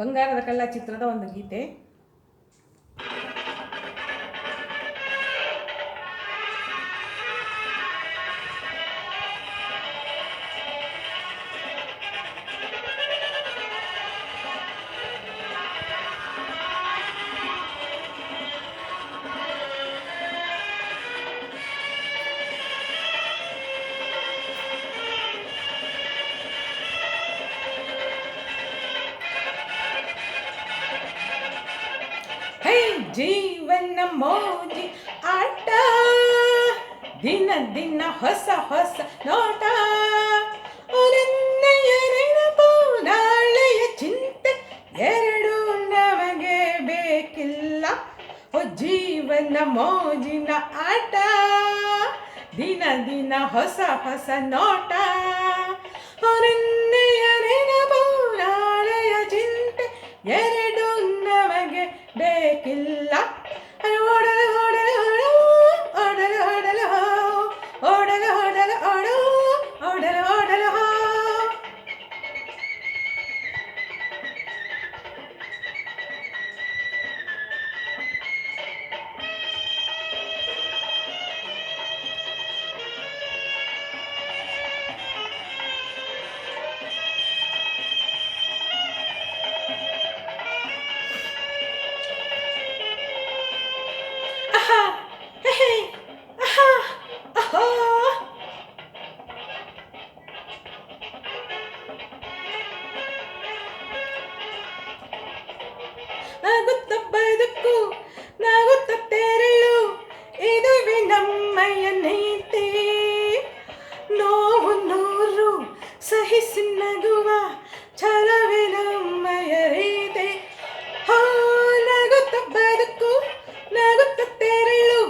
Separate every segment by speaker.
Speaker 1: ಬಂಗಾರದ ಕಳ್ಳ ಚಿತ್ರದ ಒಂದು ಗೀತೆ. ಜೀವನ ಮೋಜಿ ಆಟ, ದಿನ ದಿನ ಹೊಸ ಹೊಸ ನೋಟ, ನಿನ್ನೆಯ ನೆನಪು ನಾಳೆಯ ಚಿಂತೆ ಎರಡು ನಮಗೆ ಬೇಕಿಲ್ಲ. ಜೀವನ ಮೋಜಿನ ಆಟ, ದಿನ ದಿನ ಹೊಸ ಹೊಸ ನೋಟ, ನಿನ್ನೆಯ ನೆನಪು ನಾಳೆಯ ಚಿಂತೆ ಎರಡು ನಮಗೆ ಬೇಕಿಲ್ಲ. ಓಡಲು ಓಡಲು ಓಡಲು ಓಡಲು ಓಡಲು ಓಡಲು ಓಡು ಓಡಲು ಓಡಲು. ನಗುತ್ತ ಬದುಕು ನಗುತ್ತ ತೆರಳು, ಇದುವೇ ನಮ್ಮಯ ನೀತಿ. ನೋವು ನೂರು ಸಹಿಸಿ ನಗುವ ಛಲವೇ ನಮ್ಮಯ ರೀತಿ. ನಗುತ್ತ ಬದುಕು ನಗುತ್ತ ತೆರಳು,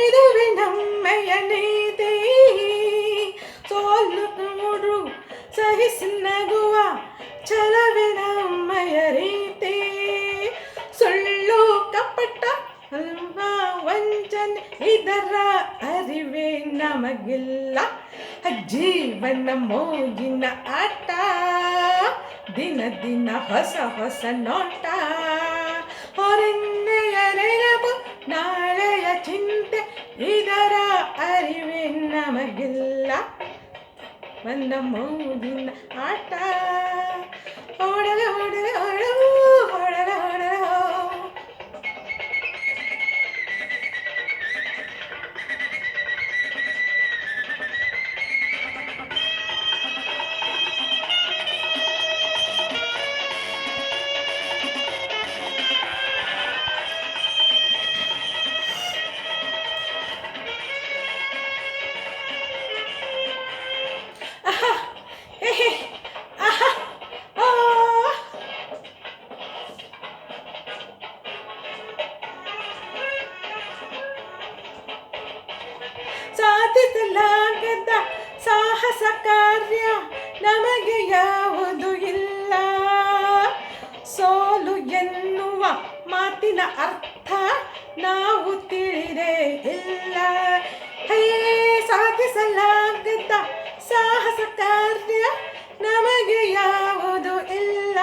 Speaker 1: ಇದುವೇ ನಮ್ಮಯ ನೀತಿ. ಸೋಲು ನೋಡು ಸಹಿಸಿ ನಗುವ ಛಲವೇ ನಮ್ಮಯ ರೀತಿ. ಸುಳ್ಳು ಕಪಟ ವಂಚನೆ ಇದರ ಅರಿವೇ ನಮಗಿಲ್ಲ. ಜೀವನ ಮೋಜಿನ ಆಟ, ದಿನ ದಿನ ಹೊಸ ಹೊಸ ನೋಟ, ಹೊರನ್ನೆಯ ನೆನಪು ನಾಳೆಯ ಚಿಂತೆ ಇದರ ಅರಿವೇ ನಮಗಿಲ್ಲ. ನನ್ನ ಮೋಜಿನ ಆಟ, ಓಡಲು ಓಡಲು ಓಡಲು ಓಡಲು ಓಡಲು. ಸಾಧಿಸಲಾಗದ ಸಾಹಸ ಕಾರ್ಯ ನಮಗೆ ಯಾವುದು ಇಲ್ಲ. ಸೋಲು ಎನ್ನುವ ಮಾತಿನ ಅರ್ಥ ನಾವು ತಿಳಿದೇ ಇಲ್ಲ. ಸಾಧಿಸಲಾಗದ ಸಾಹಸ ಕಾರ್ಯ ನಮಗೆ ಯಾವುದು ಇಲ್ಲ.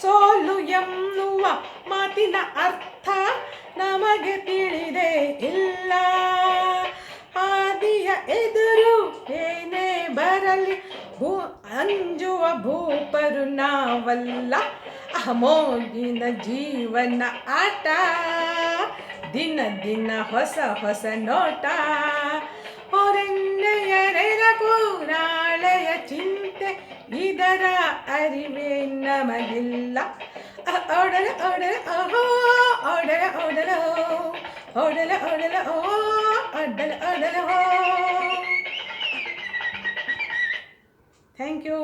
Speaker 1: ಸೋಲು ಎನ್ನುವ ಮಾತಿನ ಅರ್ಥ ನಮಗೆ ತಿಳಿದೇ ಇಲ್ಲ. ಆದಿಯ ಎದುರು ಏನೇ ಬರಲಿ ಅಂಜುವ ಭೂಪರು ನಾವಲ್ಲ. ಮೋಜಿನ ಜೀವನ ಆಟ, ದಿನ ದಿನ ಹೊಸ ಹೊಸ ನೋಟ, ಹೊರನ್ನೆಯ ನೆನಪು ನಾಳೆಯ ಚಿಂತೆ ಇದರ ಅರಿವೇ ನಮಗಿಲ್ಲ. ಓಡಲ ಓಡಲ ಓಹೋ ಓಡಲ ಓಡಲ ಓಡಲ ಓಡಲ ಓ ಓಡಲ ಓಡಲ. Thank you.